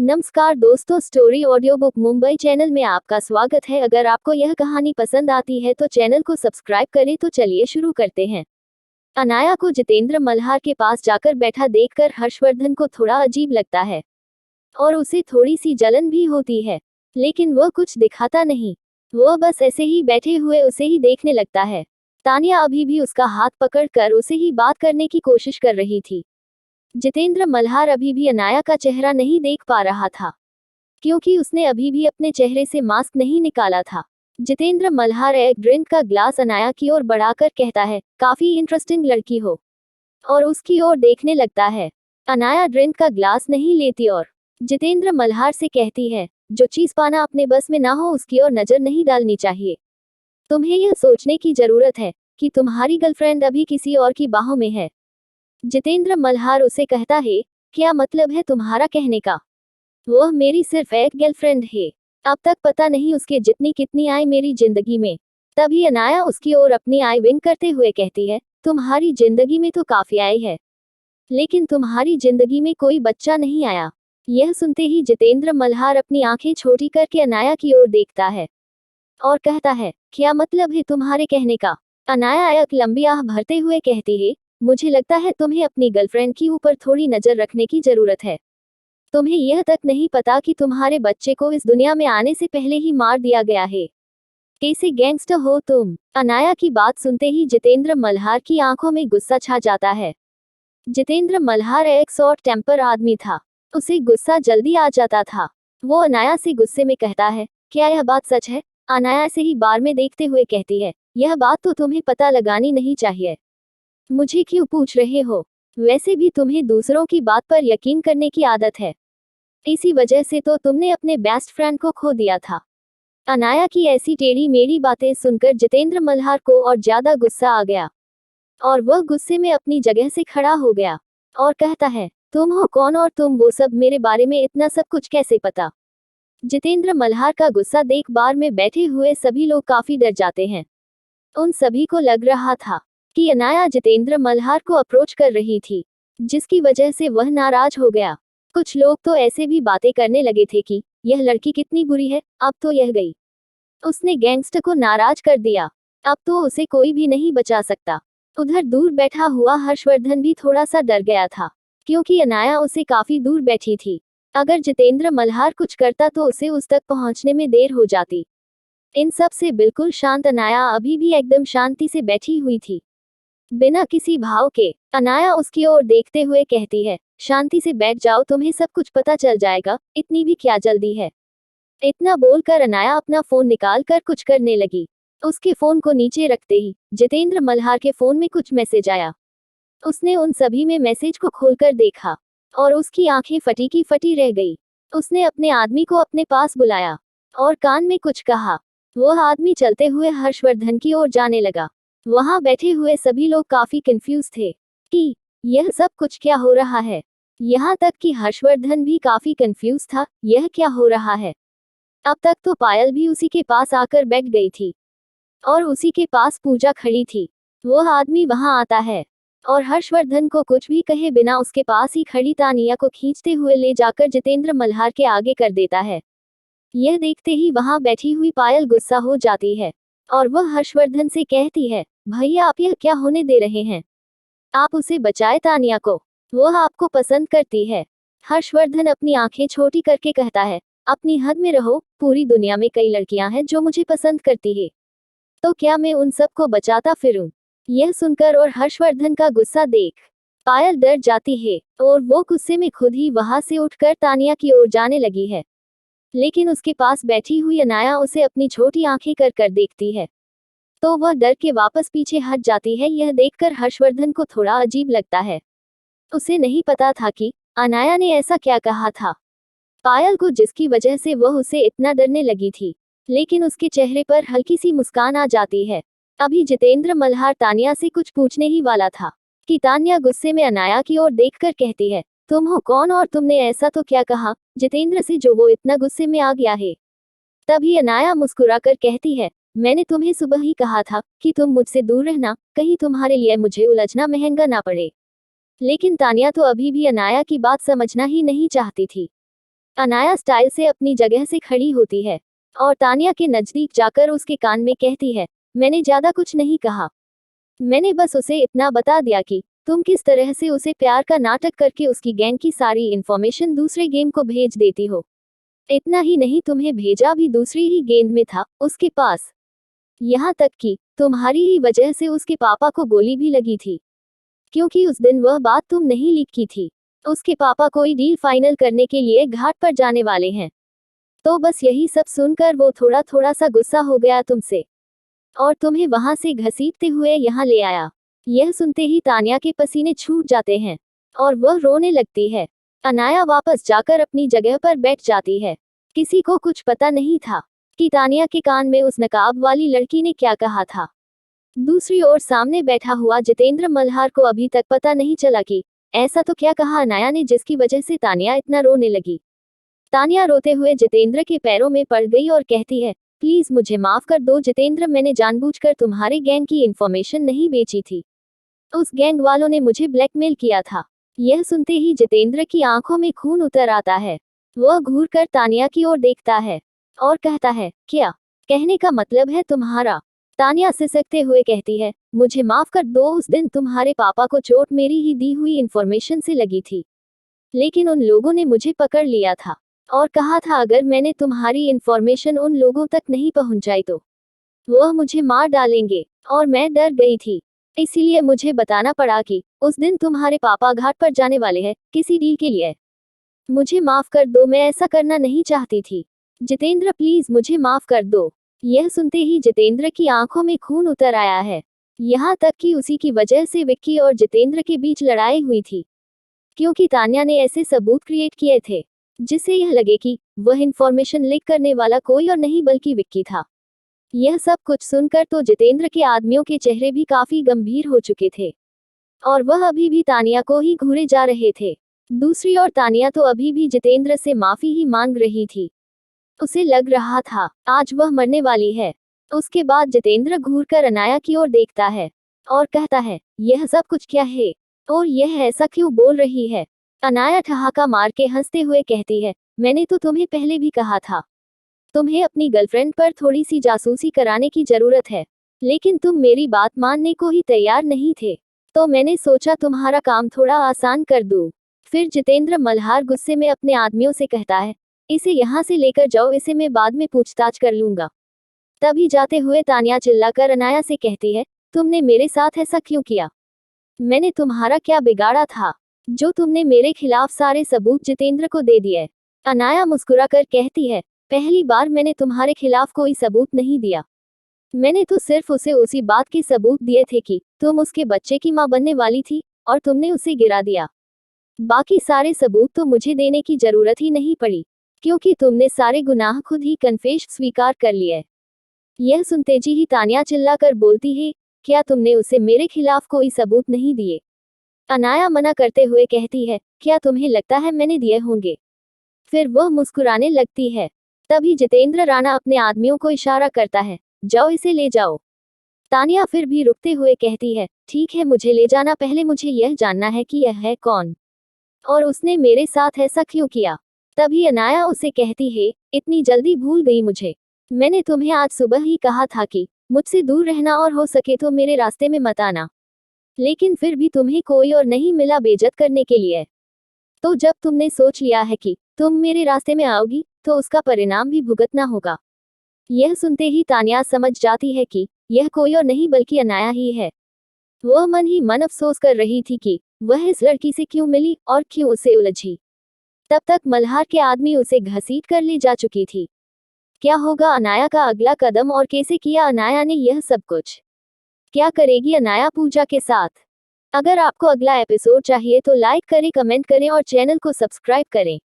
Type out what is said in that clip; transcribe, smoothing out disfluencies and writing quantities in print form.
नमस्कार दोस्तों, story audio book Mumbai channel में आपका स्वागत है। अगर आपको यह कहानी पसंद आती है तो चैनल को सब्सक्राइब करें। तो चलिए शुरू करते हैं। अनाया को जितेंद्र मल्हार के पास जाकर बैठा देखकर हर्षवर्धन को थोड़ा अजीब लगता है और उसे थोड़ी सी जलन भी होती है, लेकिन वह कुछ दिखाता नहीं। वह बस ऐसे ही बैठे हुए उसे ही देखने लगता है। तानिया अभी भी उसका हाथ पकड़कर उसे ही बात करने की कोशिश कर रही थी। जितेंद्र मल्हार अभी भी अनाया का चेहरा नहीं देख पा रहा था, क्योंकि उसने अभी भी अपने चेहरे से मास्क नहीं निकाला था। जितेंद्र मल्हार एक ड्रिंक का ग्लास अनाया की ओर बढ़ाकर कहता है, काफी इंटरेस्टिंग लड़की हो, और उसकी ओर देखने लगता है। अनाया ड्रिंक का ग्लास नहीं लेती और जितेंद्र मल्हार से कहती है, जो चीज पाना अपने बस में ना हो उसकी ओर नजर नहीं डालनी चाहिए। तुम्हें यह सोचने की जरूरत है कि तुम्हारी गर्लफ्रेंड अभी किसी और की बाहों में है। जितेंद्र मल्हार उसे कहता है, क्या मतलब है तुम्हारा कहने का? वह मेरी सिर्फ एक गर्लफ्रेंड है। अब तक पता नहीं उसके जितनी कितनी आए मेरी जिंदगी में। तभी अनाया उसकी ओर अपनी आई विंक करते हुए कहती है, तुम्हारी जिंदगी में तो काफी आए है, लेकिन तुम्हारी जिंदगी में कोई बच्चा नहीं आया। यह सुनते ही जितेंद्र मल्हार अपनी आंखें छोटी करके अनाया की ओर देखता है और कहता है, क्या मतलब है तुम्हारे कहने का? अनाया एक लंबी आह भरते हुए कहती है, मुझे लगता है तुम्हें अपनी गर्लफ्रेंड की ऊपर थोड़ी नजर रखने की जरूरत है। तुम्हें यह तक नहीं पता कि तुम्हारे बच्चे को इस दुनिया में आने से पहले ही मार दिया गया है। कैसे गैंगस्टर हो तुम? अनाया की बात सुनते ही जितेंद्र मल्हार की आंखों में गुस्सा छा जाता है। जितेंद्र मल्हार एक शॉर्ट टेम्पर आदमी था, उसे गुस्सा जल्दी आ जाता था। वो अनाया से गुस्से में कहता है, क्या यह बात सच है? अनाया से ही बार में देखते हुए कहती है, यह बात तो तुम्हें पता लगानी नहीं चाहिए। मुझे क्यों पूछ रहे हो? वैसे भी तुम्हें दूसरों की बात पर यकीन करने की आदत है। इसी वजह से तो तुमने अपने बेस्ट फ्रेंड को खो दिया था। अनाया की ऐसी टेढ़ी मेढ़ी बातें सुनकर जितेंद्र मल्हार को और ज्यादा गुस्सा आ गया और वह गुस्से में अपनी जगह से खड़ा हो गया और कहता है, तुम हो कौन और तुम वो सब मेरे बारे में इतना सब कुछ कैसे पता? जितेंद्र मल्हार का गुस्सा देख बार में बैठे हुए सभी लोग काफी डर जाते हैं। उन सभी को लग रहा था कि अनाया जितेंद्र मल्हार को अप्रोच कर रही थी, जिसकी वजह से वह नाराज हो गया। कुछ लोग तो ऐसे भी बातें करने लगे थे कि यह लड़की कितनी बुरी है, अब तो यह गई, उसने गैंगस्टर को नाराज कर दिया, अब तो उसे कोई भी नहीं बचा सकता। उधर दूर बैठा हुआ हर्षवर्धन भी थोड़ा सा डर गया था, क्योंकि अनाया उसे काफी दूर बैठी थी। अगर जितेंद्र मल्हार कुछ करता तो उसे उस तक पहुंचने में देर हो जाती। इन सब से बिल्कुल शांत अनाया अभी भी एकदम शांति से बैठी हुई थी, बिना किसी भाव के। अनाया उसकी ओर देखते हुए कहती है, शांति से बैठ जाओ, तुम्हें सब कुछ पता चल जाएगा, इतनी भी क्या जल्दी है? इतना बोलकर अनाया अपना फोन निकाल कर कुछ करने लगी। उसके फोन को नीचे रखते ही जितेंद्र मल्हार के फोन में कुछ मैसेज आया। उसने उन सभी में मैसेज को खोलकर देखा और उसकी आंखें फटी की फटी रह गई। उसने अपने आदमी को अपने पास बुलाया और कान में कुछ कहा। वह आदमी चलते हुए हर्षवर्धन की ओर जाने लगा। वहां बैठे हुए सभी लोग काफी कंफ्यूज थे कि यह सब कुछ क्या हो रहा है। यहाँ तक कि हर्षवर्धन भी काफी कंफ्यूज था, यह क्या हो रहा है। अब तक तो पायल भी उसी के पास आकर बैठ गई थी और उसी के पास पूजा खड़ी थी। वह आदमी वहां आता है और हर्षवर्धन को कुछ भी कहे बिना उसके पास ही खड़ी तानिया को खींचते हुए ले जाकर जितेंद्र मल्हार के आगे कर देता है। यह देखते ही वहां बैठी हुई पायल गुस्सा हो जाती है और वह हर्षवर्धन से कहती है, भैया आप यह क्या होने दे रहे हैं? आप उसे बचाए तानिया को, वह आपको पसंद करती है। हर्षवर्धन अपनी आंखें छोटी करके कहता है, अपनी हद में रहो, पूरी दुनिया में कई लड़कियां हैं जो मुझे पसंद करती है, तो क्या मैं उन सबको बचाता फिरूं? यह सुनकर और हर्षवर्धन का गुस्सा देख पायल डर जाती है और वो गुस्से में खुद ही वहां से उठकर तानिया की ओर जाने लगी है, लेकिन उसके पास बैठी हुई अनाया उसे अपनी छोटी आंखें कर कर देखती है, तो वह डर के वापस पीछे हट जाती है। यह देखकर हर्षवर्धन को थोड़ा अजीब लगता है। उसे नहीं पता था कि अनाया ने ऐसा क्या कहा था पायल को, जिसकी वजह से वह उसे इतना डरने लगी थी, लेकिन उसके चेहरे पर हल्की सी मुस्कान आ जाती है। अभी जितेंद्र मल्हार तानिया से कुछ पूछने ही वाला था कि तानिया गुस्से में अनाया की ओर देखकर कहती है, तुम हो कौन और तुमने ऐसा तो क्या कहा जितेंद्र से जो वो इतना गुस्से में आ गया है? तभी अनाया मुस्कुराकर कहती है, मैंने तुम्हें सुबह ही कहा था कि तुम मुझसे दूर रहना, कहीं तुम्हारे लिए मुझे उलझना महंगा ना पड़े। लेकिन तानिया तो अभी भी अनाया की बात समझना ही नहीं चाहती थी। अनाया स्टाइल से अपनी जगह से खड़ी होती है और तानिया के नजदीक जाकर उसके कान में कहती है, मैंने ज्यादा कुछ नहीं कहा। मैंने बस उसे इतना बता दिया कि तुम किस तरह से उसे प्यार का नाटक करके उसकी गैंग की सारी इंफॉर्मेशन दूसरे गेम को भेज देती हो। इतना ही नहीं, तुम्हें भेजा भी दूसरी ही गेंद में था उसके पास। यहाँ तक कि तुम्हारी ही वजह से उसके पापा को गोली भी लगी थी, क्योंकि उस दिन वह बात तुम नहीं लीक की थी। उसके पापा कोई डील फाइनल करने के लिए घाट पर जाने वाले हैं। तो बस यही सब सुनकर वो थोड़ा थोड़ा सा गुस्सा हो गया तुमसे और तुम्हें वहां से घसीटते हुए यहाँ ले आया। यह सुनते ही तानिया के पसीने छूट जाते हैं और वह रोने लगती है। अनाया वापस जाकर अपनी जगह पर बैठ जाती है। किसी को कुछ पता नहीं था कि तानिया के कान में उस नकाब वाली लड़की ने क्या कहा था। दूसरी ओर सामने बैठा हुआ जितेंद्र मल्हार को अभी तक पता नहीं चला कि ऐसा तो क्या कहा अनाया ने जिसकी वजह से तानिया इतना रोने लगी। तानिया रोते हुए जितेंद्र के पैरों में पड़ गई और कहती है, प्लीज मुझे माफ कर दो जितेंद्र, मैंने जानबूझकर तुम्हारे गैंग की इंफॉर्मेशन नहीं बेची थी। उस गैंग वालों ने मुझे ब्लैकमेल किया था। यह सुनते ही जितेंद्र की आंखों में खून उतर आता है। वह घूरकर तानिया की ओर देखता है और कहता है, क्या कहने का मतलब है तुम्हारा? तानिया सिसकते हुए कहती है, मुझे माफ कर दो, उस दिन तुम्हारे पापा को चोट मेरी ही दी हुई इंफॉर्मेशन से लगी थी, लेकिन उन लोगों ने मुझे पकड़ लिया था और कहा था अगर मैंने तुम्हारी इंफॉर्मेशन उन लोगों तक नहीं पहुंचाई तो वह मुझे मार डालेंगे और मैं डर गई थी। इसीलिए मुझे बताना पड़ा कि उस दिन तुम्हारे पापा घाट पर जाने वाले हैं किसी डील के लिए। मुझे माफ कर दो, मैं ऐसा करना नहीं चाहती थी। जितेंद्र प्लीज मुझे माफ कर दो। यह सुनते ही जितेंद्र की आंखों में खून उतर आया है। यहाँ तक कि उसी की वजह से विक्की और जितेंद्र के बीच लड़ाई हुई थी, क्योंकि तान्या ने ऐसे सबूत क्रिएट किए थे जिससे यह लगे कि वह इंफॉर्मेशन लीक करने वाला कोई और नहीं बल्कि विक्की था। यह सब कुछ सुनकर तो जितेंद्र के आदमियों के चेहरे भी काफी गंभीर हो चुके थे और वह अभी भी तानिया को ही घूरे जा रहे थे। दूसरी ओर तानिया तो अभी भी जितेंद्र से माफी ही मांग रही थी। उसे लग रहा था आज वह मरने वाली है। उसके बाद जितेंद्र घूरकर अनाया की ओर देखता है और कहता है, यह सब कुछ क्या है और यह ऐसा क्यों बोल रही है? अनाया ठहाका मार के हंसते हुए कहती है, मैंने तो तुम्हें पहले भी कहा था तुम्हें अपनी गर्लफ्रेंड पर थोड़ी सी जासूसी कराने की जरूरत है, लेकिन तुम मेरी बात मानने को ही तैयार नहीं थे, तो मैंने सोचा तुम्हारा काम थोड़ा आसान कर दूं। फिर जितेंद्र मल्हार गुस्से में अपने आदमियों से कहता है, इसे यहाँ से लेकर जाओ, इसे मैं बाद में पूछताछ कर लूंगा। तभी जाते हुए तानिया चिल्लाकर अनाया से कहती है, तुमने मेरे साथ ऐसा क्यों किया? मैंने तुम्हारा क्या बिगाड़ा था जो तुमने मेरे खिलाफ सारे सबूत जितेंद्र को दे दिए? अनाया मुस्कुराकर कहती है, पहली बार मैंने तुम्हारे खिलाफ कोई सबूत नहीं दिया। मैंने तो सिर्फ उसे उसी बात के सबूत दिए थे कि तुम उसके बच्चे की मां बनने वाली थी और तुमने उसे गिरा दिया। बाकी सारे सबूत तो मुझे देने की जरूरत ही नहीं पड़ी, क्योंकि तुमने सारे गुनाह खुद ही कन्फेस स्वीकार कर लिए। यह सुनते ही तानिया चिल्लाकर बोलती है, क्या तुमने उसे मेरे खिलाफ कोई सबूत नहीं दिए? अनाया मना करते हुए कहती है, क्या तुम्हें लगता है मैंने दिए होंगे? फिर वह मुस्कुराने लगती है। तभी जितेंद्र राणा अपने आदमियों को इशारा करता है, जाओ इसे ले जाओ। तानिया फिर भी रुकते हुए कहती है, ठीक है मुझे ले जाना, पहले मुझे यह जानना है कि यह है कौन और उसने मेरे साथ ऐसा क्यों किया। तभी अनाया उसे कहती है, इतनी जल्दी भूल गई मुझे? मैंने तुम्हें आज सुबह ही कहा था कि मुझसे दूर रहना और हो सके तो मेरे रास्ते में मत आना, लेकिन फिर भी तुम्हें कोई और नहीं मिला बेइज्जत करने के लिए। तो जब तुमने सोच लिया है कि तुम मेरे रास्ते में आओगी तो उसका परिणाम भी भुगतना होगा। यह सुनते ही तानिया समझ जाती है कि यह कोई और नहीं बल्कि अनाया ही है। वह मन ही मन अफसोस कर रही थी कि वह इस लड़की से क्यों मिली और क्यों उसे उलझी। तब तक मल्हार के आदमी उसे घसीट कर ले जा चुकी थी। क्या होगा अनाया का अगला कदम और कैसे किया अनाया ने यह सब कुछ? क्या करेगी अनाया पूजा के साथ? अगर आपको अगला एपिसोड चाहिए तो लाइक करें, कमेंट करें और चैनल को सब्सक्राइब करें।